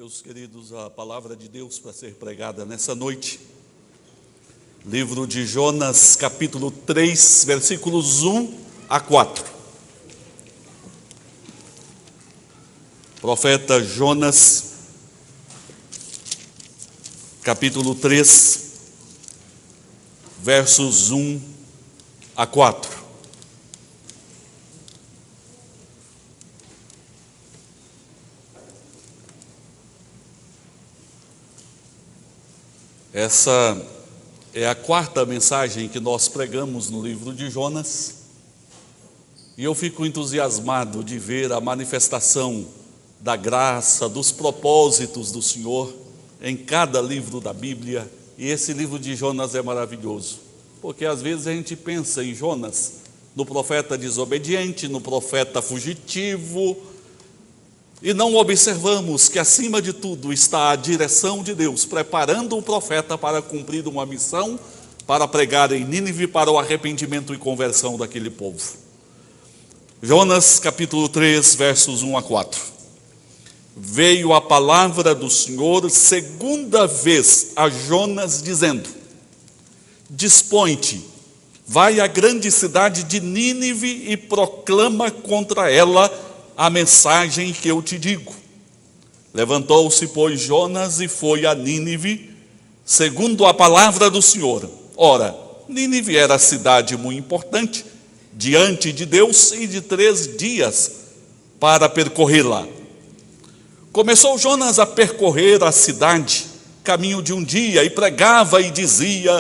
Meus queridos, a palavra de Deus para ser pregada nessa noite, livro de Jonas, capítulo 3, versículos 1 a 4. Profeta Jonas, capítulo 3, versos 1 a 4. Essa é a quarta mensagem que nós pregamos no livro de Jonas, e eu fico entusiasmado de ver a manifestação da graça, dos propósitos do Senhor em cada livro da Bíblia, e esse livro de Jonas é maravilhoso, porque às vezes a gente pensa em Jonas, no profeta desobediente, no profeta fugitivo, e não observamos que acima de tudo está a direção de Deus, preparando o profeta para cumprir uma missão, para pregar em Nínive para o arrependimento e conversão daquele povo. Jonas capítulo 3, versos 1 a 4. Veio a palavra do Senhor segunda vez a Jonas dizendo: Dispõe-te, vai à grande cidade de Nínive e proclama contra ela a mensagem que eu te digo. Levantou-se, pois, Jonas e foi a Nínive, segundo a palavra do Senhor. Ora, Nínive era cidade muito importante diante de Deus e de 3 dias para percorrê-la. Começou Jonas a percorrer a cidade, caminho de um dia, e pregava e dizia: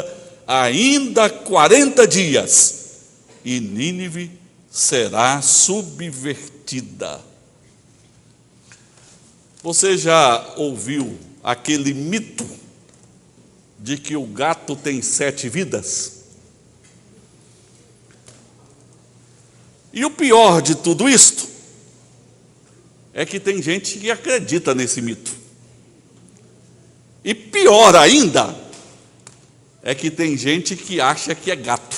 ainda 40 dias, e Nínive será subvertida. Você já ouviu aquele mito de que o gato tem 7 vidas? E o pior de tudo isto é que tem gente que acredita nesse mito. E pior ainda é que tem gente que acha que é gato,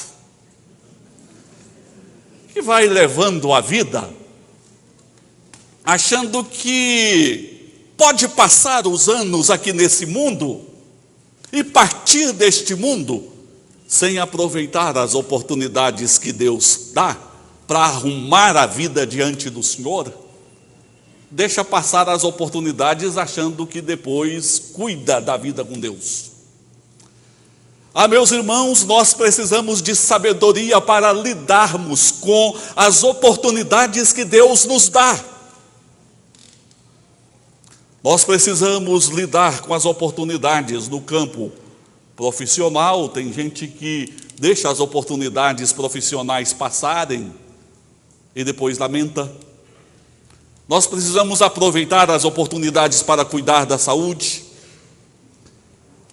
que vai levando a vida achando que pode passar os anos aqui nesse mundo e partir deste mundo sem aproveitar as oportunidades que Deus dá para arrumar a vida diante do Senhor. Deixa passar as oportunidades achando que depois cuida da vida com Deus. Meus irmãos, nós precisamos de sabedoria para lidarmos com as oportunidades que Deus nos dá. Nós precisamos lidar com as oportunidades no campo profissional. Tem gente que deixa as oportunidades profissionais passarem e depois lamenta. Nós precisamos aproveitar as oportunidades para cuidar da saúde.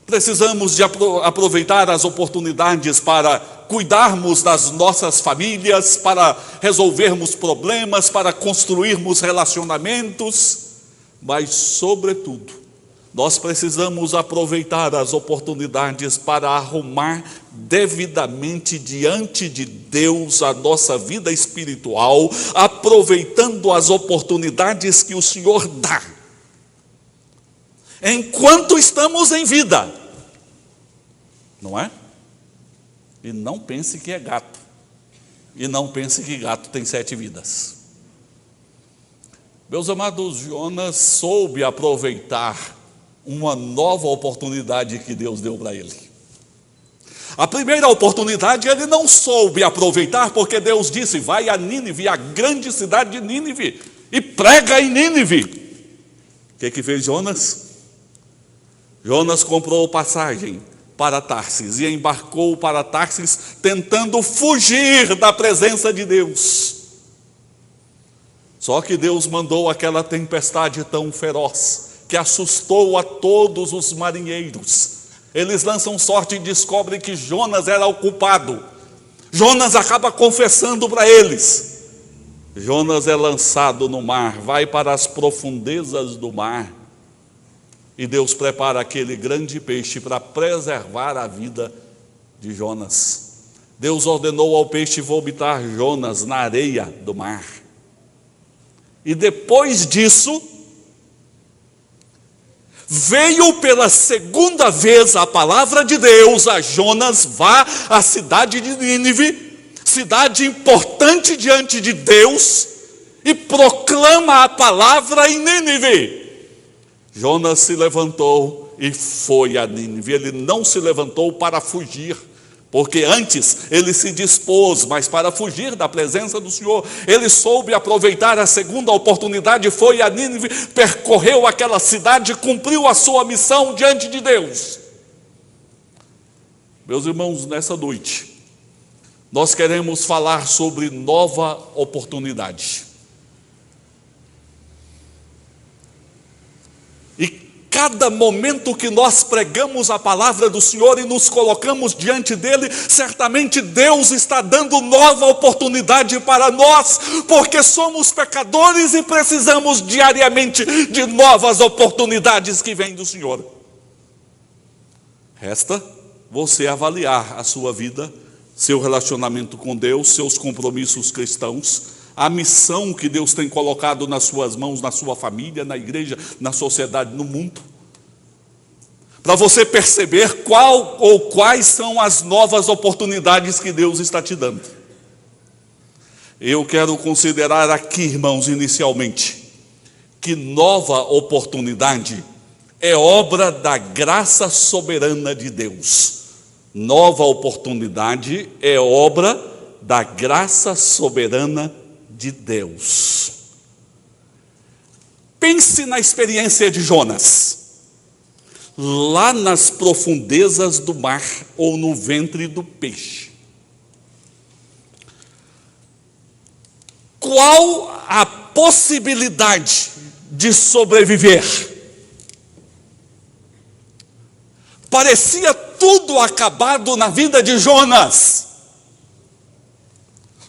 Precisamos de aproveitar as oportunidades para cuidarmos das nossas famílias, para resolvermos problemas, para construirmos relacionamentos. Mas, sobretudo, nós precisamos aproveitar as oportunidades para arrumar devidamente diante de Deus a nossa vida espiritual, aproveitando as oportunidades que o Senhor dá, enquanto estamos em vida, não é? E não pense que é gato, e não pense que gato tem 7 vidas. Meus amados, Jonas soube aproveitar uma nova oportunidade que Deus deu para ele. A primeira oportunidade ele não soube aproveitar, porque Deus disse: vai a Nínive, a grande cidade de Nínive, e prega em Nínive. O que fez Jonas? Jonas comprou passagem para Tarsis e embarcou para Tarsis, tentando fugir da presença de Deus. Só que Deus mandou aquela tempestade tão feroz que assustou a todos os marinheiros. Eles lançam sorte e descobrem que Jonas era o culpado. Jonas acaba confessando para eles. Jonas é lançado no mar, vai para as profundezas do mar. E Deus prepara aquele grande peixe para preservar a vida de Jonas. Deus ordenou ao peixe vomitar Jonas na areia do mar. E depois disso, veio pela segunda vez a palavra de Deus a Jonas: vá à cidade de Nínive, cidade importante diante de Deus, e proclama a palavra em Nínive. Jonas se levantou e foi a Nínive. Ele não se levantou para fugir, porque antes ele se dispôs, mas para fugir da presença do Senhor. Ele soube aproveitar a segunda oportunidade, foi a Nínive, percorreu aquela cidade, cumpriu a sua missão diante de Deus. Meus irmãos, nessa noite, nós queremos falar sobre nova oportunidade. E cada momento que nós pregamos a palavra do Senhor e nos colocamos diante dele, certamente Deus está dando nova oportunidade para nós, porque somos pecadores e precisamos diariamente de novas oportunidades que vêm do Senhor. Resta você avaliar a sua vida, seu relacionamento com Deus, seus compromissos cristãos, a missão que Deus tem colocado nas suas mãos, na sua família, na igreja, na sociedade, no mundo, para você perceber qual ou quais são as novas oportunidades que Deus está te dando. Eu quero considerar aqui, irmãos, inicialmente, que nova oportunidade é obra da graça soberana de Deus. Nova oportunidade é obra da graça soberana de Deus. Pense na experiência de Jonas, lá nas profundezas do mar ou no ventre do peixe. Qual a possibilidade de sobreviver? Parecia tudo acabado na vida de Jonas.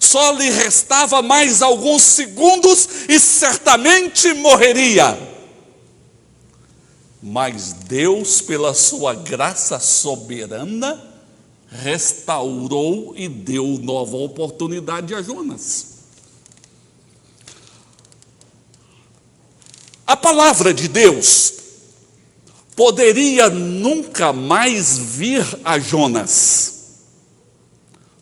Só lhe restava mais alguns segundos e certamente morreria. Mas Deus, pela sua graça soberana, restaurou e deu nova oportunidade a Jonas. A palavra de Deus poderia nunca mais vir a Jonas,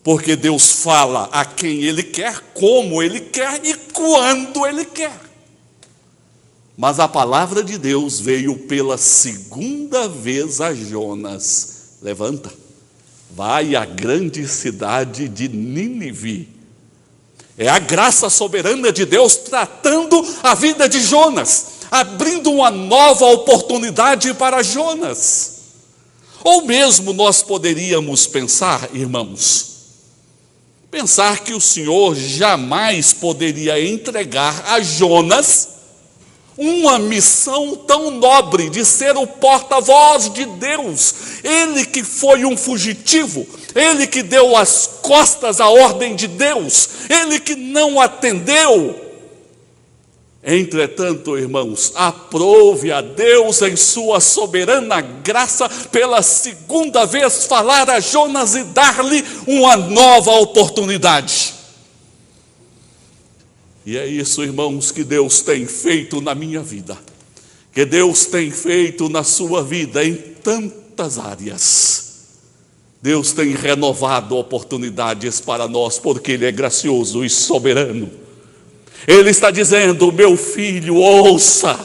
porque Deus fala a quem Ele quer, como Ele quer e quando Ele quer. Mas a palavra de Deus veio pela segunda vez a Jonas: levanta, vai à grande cidade de Nínive. É a graça soberana de Deus tratando a vida de Jonas, abrindo uma nova oportunidade para Jonas. Ou mesmo nós poderíamos pensar, irmãos, pensar que o Senhor jamais poderia entregar a Jonas uma missão tão nobre de ser o porta-voz de Deus. Ele que foi um fugitivo, ele que deu as costas à ordem de Deus, ele que não atendeu. Entretanto, irmãos, aprove a Deus em sua soberana graça pela segunda vez falar a Jonas e dar-lhe uma nova oportunidade. E é isso, irmãos, que Deus tem feito na minha vida, que Deus tem feito na sua vida em tantas áreas. Deus tem renovado oportunidades para nós, porque Ele é gracioso e soberano. Ele está dizendo: meu filho, ouça.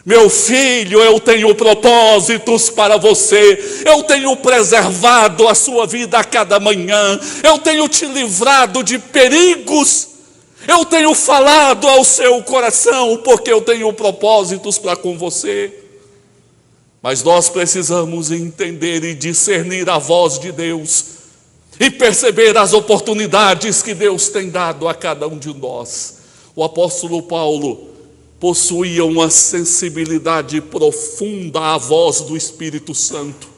Meu filho, eu tenho propósitos para você. Eu tenho preservado a sua vida a cada manhã. Eu tenho te livrado de perigos. Eu tenho falado ao seu coração, porque eu tenho propósitos para com você. Mas nós precisamos entender e discernir a voz de Deus e perceber as oportunidades que Deus tem dado a cada um de nós. O apóstolo Paulo possuía uma sensibilidade profunda à voz do Espírito Santo.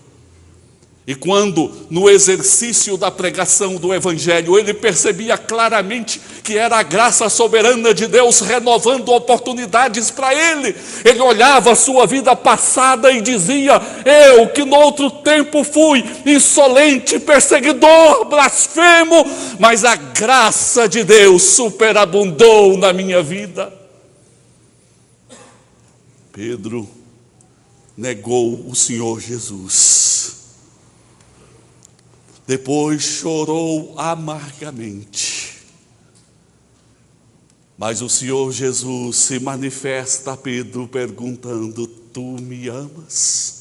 E quando, no exercício da pregação do Evangelho, ele percebia claramente que era a graça soberana de Deus renovando oportunidades para ele, ele olhava a sua vida passada e dizia: eu que no outro tempo fui insolente, perseguidor, blasfemo, mas a graça de Deus superabundou na minha vida. Pedro negou o Senhor Jesus. Depois chorou amargamente. Mas o Senhor Jesus se manifesta a Pedro perguntando: tu me amas?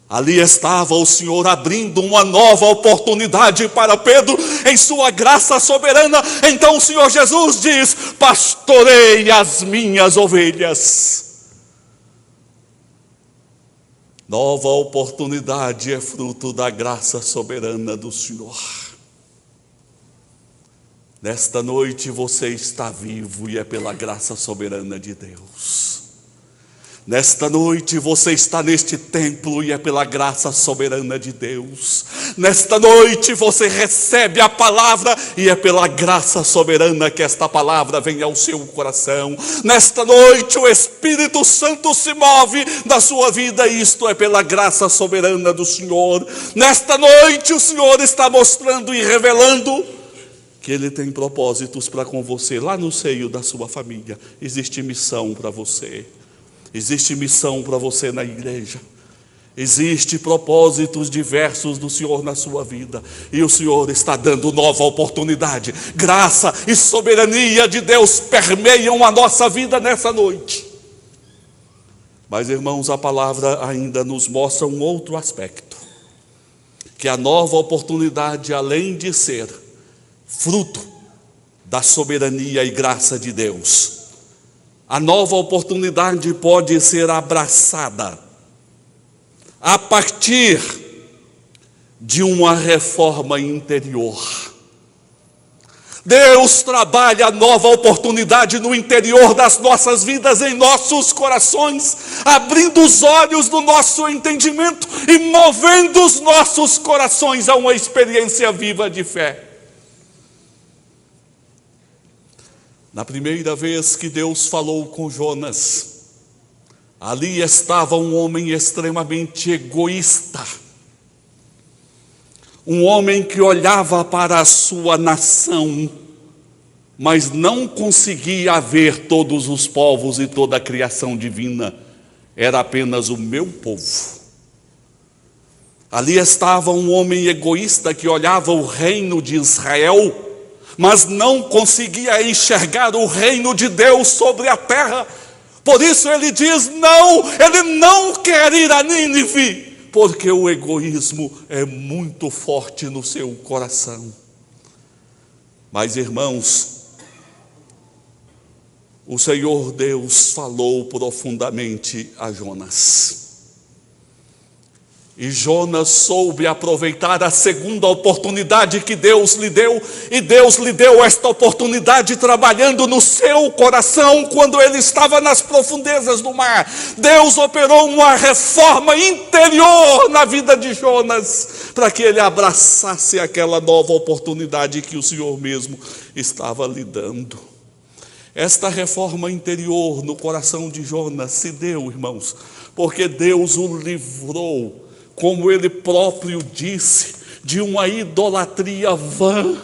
Ali estava o Senhor abrindo uma nova oportunidade para Pedro em sua graça soberana. Então o Senhor Jesus diz: pastorei as minhas ovelhas. Nova oportunidade é fruto da graça soberana do Senhor. Nesta noite você está vivo e é pela graça soberana de Deus. Nesta noite você está neste templo e é pela graça soberana de Deus. Nesta noite você recebe a palavra e é pela graça soberana que esta palavra vem ao seu coração. Nesta noite o Espírito Santo se move na sua vida e isto é pela graça soberana do Senhor. Nesta noite o Senhor está mostrando e revelando que Ele tem propósitos para com você. Lá no seio da sua família existe missão para você. Existe missão para você na igreja. Existe propósitos diversos do Senhor na sua vida. E o Senhor está dando nova oportunidade. Graça e soberania de Deus permeiam a nossa vida nessa noite. Mas, irmãos, a palavra ainda nos mostra um outro aspecto. Que a nova oportunidade, além de ser fruto da soberania e graça de Deus, a nova oportunidade pode ser abraçada a partir de uma reforma interior. Deus trabalha a nova oportunidade no interior das nossas vidas, em nossos corações, abrindo os olhos do nosso entendimento e movendo os nossos corações a uma experiência viva de fé. Na primeira vez que Deus falou com Jonas, ali estava um homem extremamente egoísta. Um homem que olhava para a sua nação, mas não conseguia ver todos os povos e toda a criação divina. Era apenas o meu povo. Ali estava um homem egoísta que olhava o reino de Israel, mas não conseguia enxergar o reino de Deus sobre a terra. Por isso ele diz: não, ele não quer ir a Nínive, porque o egoísmo é muito forte no seu coração. Mas, irmãos, o Senhor Deus falou profundamente a Jonas. E Jonas soube aproveitar a segunda oportunidade que Deus lhe deu. E Deus lhe deu esta oportunidade trabalhando no seu coração quando ele estava nas profundezas do mar. Deus operou uma reforma interior na vida de Jonas, para que ele abraçasse aquela nova oportunidade que o Senhor mesmo estava lhe dando. Esta reforma interior no coração de Jonas se deu, irmãos, porque Deus o livrou, como ele próprio disse, de uma idolatria vã,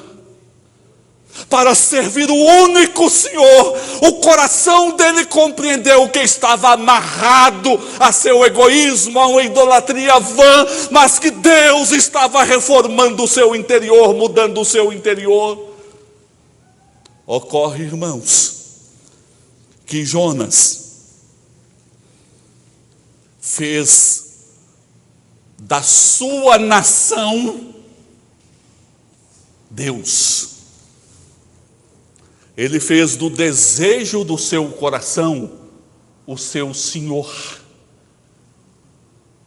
para servir o único Senhor. O coração dele compreendeu que estava amarrado a seu egoísmo, a uma idolatria vã, mas que Deus estava reformando o seu interior, mudando o seu interior. Ocorre, irmãos, que Jonas fez da sua nação Deus. Ele fez do desejo do seu coração o seu Senhor.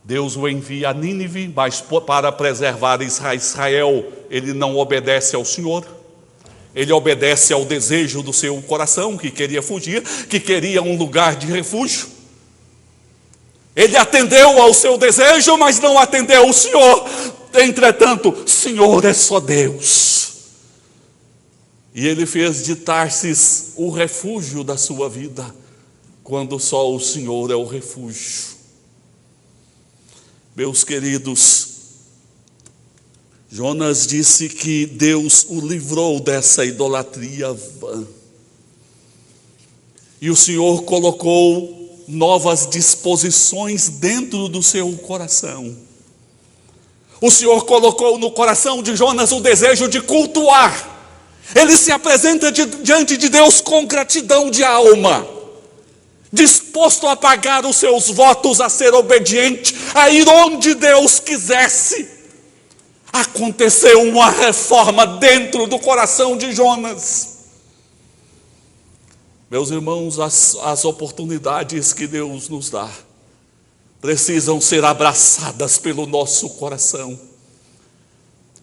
Deus o envia a Nínive, mas para preservar Israel, ele não obedece ao Senhor. Ele obedece ao desejo do seu coração, que queria fugir, que queria um lugar de refúgio. Ele atendeu ao seu desejo, mas não atendeu o Senhor. Entretanto, Senhor é só Deus. E ele fez de Tarsis o refúgio da sua vida, quando só o Senhor é o refúgio. Meus queridos, Jonas disse que Deus o livrou dessa idolatria vã. E o Senhor colocou novas disposições dentro do seu coração. O Senhor colocou no coração de Jonas o desejo de cultuar. Ele se apresenta diante de Deus com gratidão de alma, disposto a pagar os seus votos, a ser obediente, a ir onde Deus quisesse. Aconteceu uma reforma dentro do coração de Jonas. Meus irmãos, as oportunidades que Deus nos dá precisam ser abraçadas pelo nosso coração.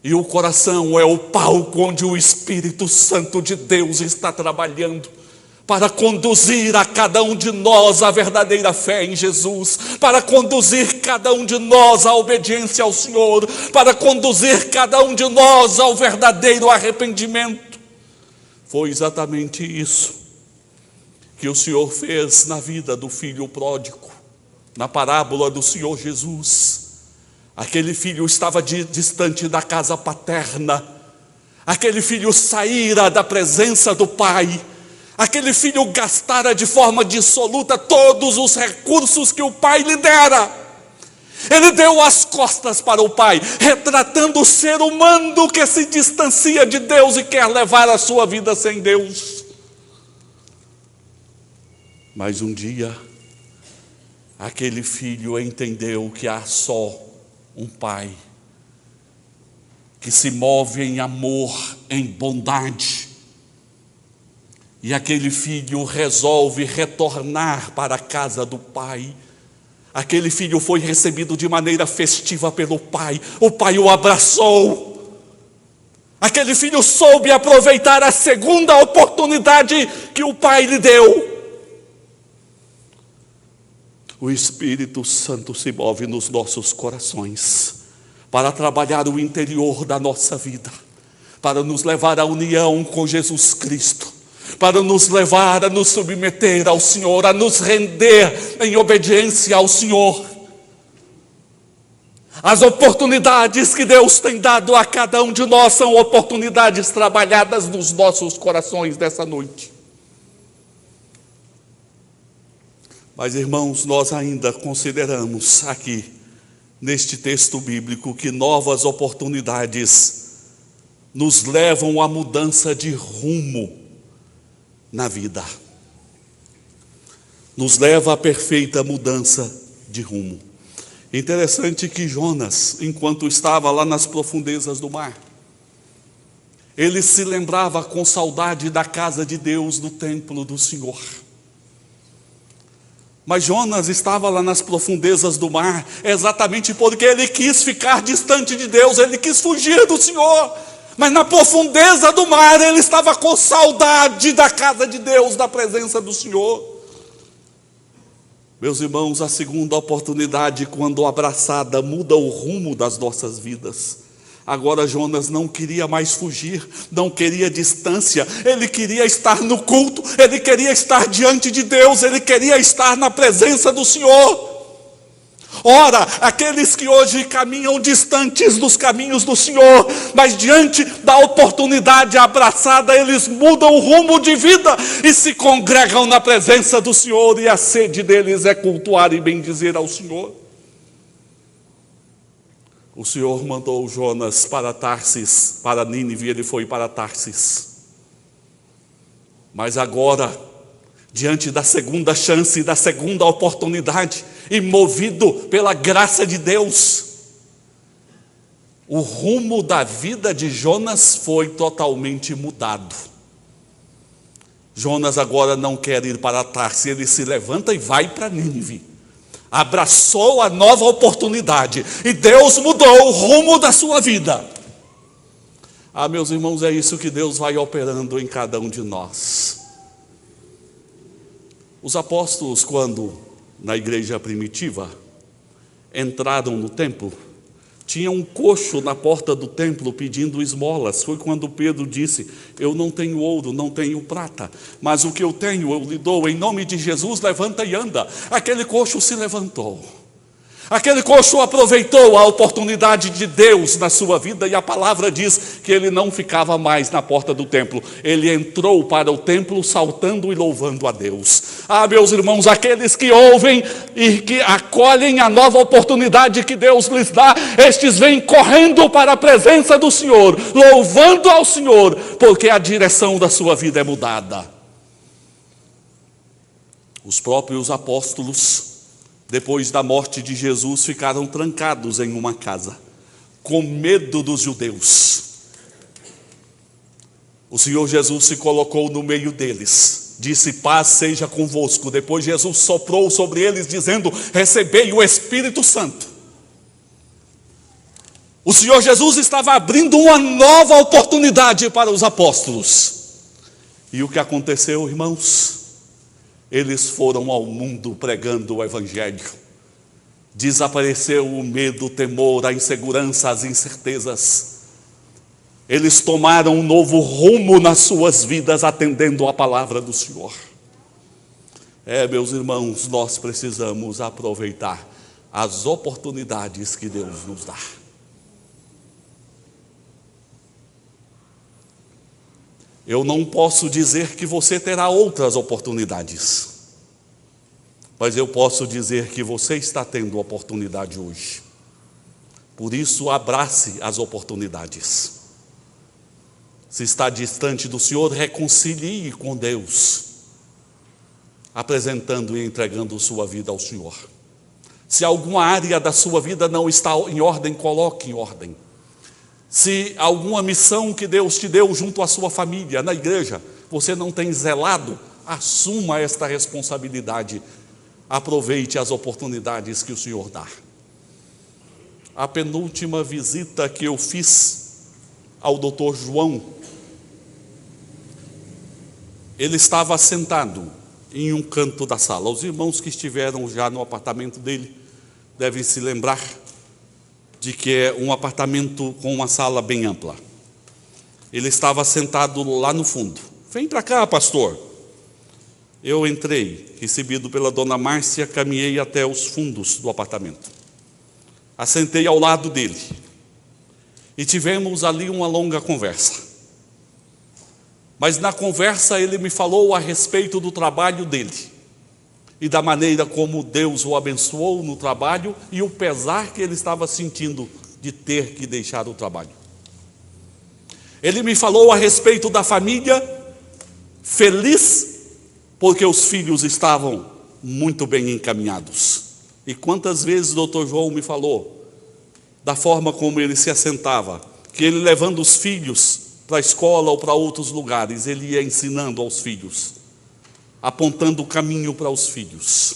E o coração é o palco onde o Espírito Santo de Deus está trabalhando para conduzir a cada um de nós à verdadeira fé em Jesus, para conduzir cada um de nós à obediência ao Senhor, para conduzir cada um de nós ao verdadeiro arrependimento. Foi exatamente isso que o Senhor fez na vida do filho pródigo, na parábola do Senhor Jesus. Aquele filho estava distante da casa paterna, aquele filho saíra da presença do pai, aquele filho gastara de forma dissoluta todos os recursos que o pai lhe dera. Ele deu as costas para o pai, retratando o ser humano que se distancia de Deus e quer levar a sua vida sem Deus. Mas um dia, aquele filho entendeu que há só um pai que se move em amor, em bondade. E aquele filho resolve retornar para a casa do pai. Aquele filho foi recebido de maneira festiva pelo pai. O pai o abraçou. Aquele filho soube aproveitar a segunda oportunidade que o pai lhe deu. O Espírito Santo se move nos nossos corações para trabalhar o interior da nossa vida, para nos levar à união com Jesus Cristo, para nos levar a nos submeter ao Senhor, a nos render em obediência ao Senhor. As oportunidades que Deus tem dado a cada um de nós são oportunidades trabalhadas nos nossos corações dessa noite. Mas, irmãos, nós ainda consideramos aqui, neste texto bíblico, que novas oportunidades nos levam à mudança de rumo na vida. Nos leva à perfeita mudança de rumo. Interessante que Jonas, enquanto estava lá nas profundezas do mar, ele se lembrava com saudade da casa de Deus, do templo do Senhor. Mas Jonas estava lá nas profundezas do mar exatamente porque ele quis ficar distante de Deus, ele quis fugir do Senhor. Mas na profundeza do mar ele estava com saudade da casa de Deus, da presença do Senhor. Meus irmãos, a segunda oportunidade, quando abraçada, muda o rumo das nossas vidas. Agora Jonas não queria mais fugir, não queria distância, ele queria estar no culto, ele queria estar diante de Deus, ele queria estar na presença do Senhor. Ora, aqueles que hoje caminham distantes dos caminhos do Senhor, mas diante da oportunidade abraçada, eles mudam o rumo de vida e se congregam na presença do Senhor, e a sede deles é cultuar e bendizer ao Senhor. O Senhor mandou Jonas para Tarsis, para Nínive, ele foi para Tarsis. Mas agora, diante da segunda chance, da segunda oportunidade, e movido pela graça de Deus, o rumo da vida de Jonas foi totalmente mudado. Jonas agora não quer ir para Tarsis, ele se levanta e vai para Nínive. Abraçou a nova oportunidade e Deus mudou o rumo da sua vida. Ah, meus irmãos, é isso que Deus vai operando em cada um de nós. Os apóstolos, quando na igreja primitiva entraram no templo, tinha um coxo na porta do templo pedindo esmolas. Foi quando Pedro disse: eu não tenho ouro, não tenho prata, mas o que eu tenho eu lhe dou, em nome de Jesus, levanta e anda. Aquele coxo se levantou. Aquele coxo aproveitou a oportunidade de Deus na sua vida, e a palavra diz que ele não ficava mais na porta do templo. Ele entrou para o templo saltando e louvando a Deus. Meus irmãos, aqueles que ouvem e que acolhem a nova oportunidade que Deus lhes dá, estes vêm correndo para a presença do Senhor, louvando ao Senhor, porque a direção da sua vida é mudada. Os próprios apóstolos, depois da morte de Jesus, ficaram trancados em uma casa, com medo dos judeus. O Senhor Jesus se colocou no meio deles, disse: paz seja convosco. Depois Jesus soprou sobre eles, dizendo: recebei o Espírito Santo. O Senhor Jesus estava abrindo uma nova oportunidade para os apóstolos. E o que aconteceu, irmãos? Eles foram ao mundo pregando o Evangelho. Desapareceu o medo, o temor, a insegurança, as incertezas. Eles tomaram um novo rumo nas suas vidas, atendendo a palavra do Senhor. Meus irmãos, nós precisamos aproveitar as oportunidades que Deus nos dá. Eu não posso dizer que você terá outras oportunidades, mas eu posso dizer que você está tendo oportunidade hoje. Por isso, abrace as oportunidades. Se está distante do Senhor, reconcilie com Deus, apresentando e entregando sua vida ao Senhor. Se alguma área da sua vida não está em ordem, coloque em ordem. Se alguma missão que Deus te deu junto à sua família, na igreja, você não tem zelado, assuma esta responsabilidade. Aproveite as oportunidades que o Senhor dá. A penúltima visita que eu fiz ao Dr. João, ele estava sentado em um canto da sala. Os irmãos que estiveram já no apartamento dele devem se lembrar de que é um apartamento com uma sala bem ampla. Ele estava sentado lá no fundo. Vem para cá, pastor. Eu entrei, recebido pela dona Márcia, caminhei até os fundos do apartamento. Assentei ao lado dele. E tivemos ali uma longa conversa. Mas na conversa ele me falou a respeito do trabalho dele. E da maneira como Deus o abençoou no trabalho e o pesar que ele estava sentindo de ter que deixar o trabalho. Ele me falou a respeito da família, feliz porque os filhos estavam muito bem encaminhados. E quantas vezes o Dr. João me falou da forma como ele se assentava, que ele levando os filhos para a escola ou para outros lugares, ele ia ensinando aos filhos, apontando o caminho para os filhos.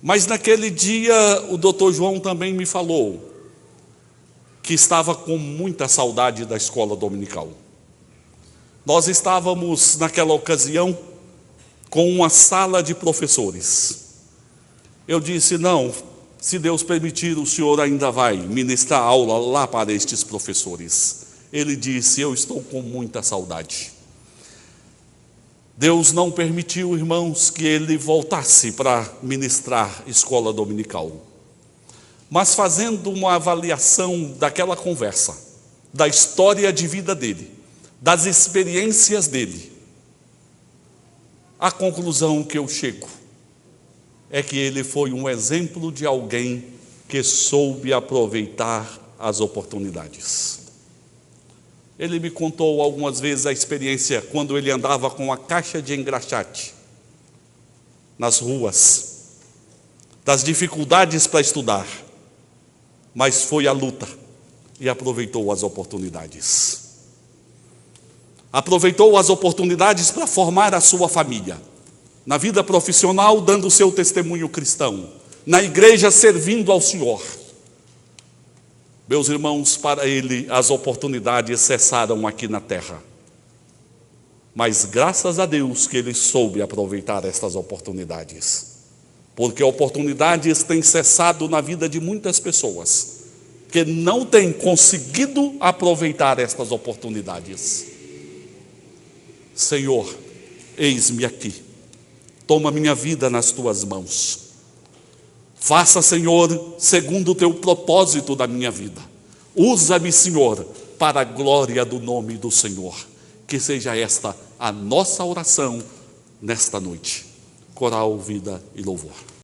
Mas naquele dia o Dr. João também me falou que estava com muita saudade da escola dominical. Nós estávamos naquela ocasião com uma sala de professores. Eu disse: não, se Deus permitir, o senhor ainda vai ministrar aula lá para estes professores. Ele disse: eu estou com muita saudade. Deus não permitiu, irmãos, que ele voltasse para ministrar escola dominical. Mas fazendo uma avaliação daquela conversa, da história de vida dele, das experiências dele, a conclusão que eu chego é que ele foi um exemplo de alguém que soube aproveitar as oportunidades. Ele me contou algumas vezes a experiência quando ele andava com a caixa de engraxate nas ruas, das dificuldades para estudar, mas foi à luta e aproveitou as oportunidades. Aproveitou as oportunidades para formar a sua família, na vida profissional dando o seu testemunho cristão, na igreja servindo ao Senhor. Meus irmãos, para ele as oportunidades cessaram aqui na terra. Mas graças a Deus que ele soube aproveitar estas oportunidades. Porque oportunidades têm cessado na vida de muitas pessoas que não têm conseguido aproveitar estas oportunidades. Faça, Senhor, segundo o teu propósito da minha vida. Usa-me, Senhor, para a glória do nome do Senhor. Que seja esta a nossa oração nesta noite. Coral, vida e louvor.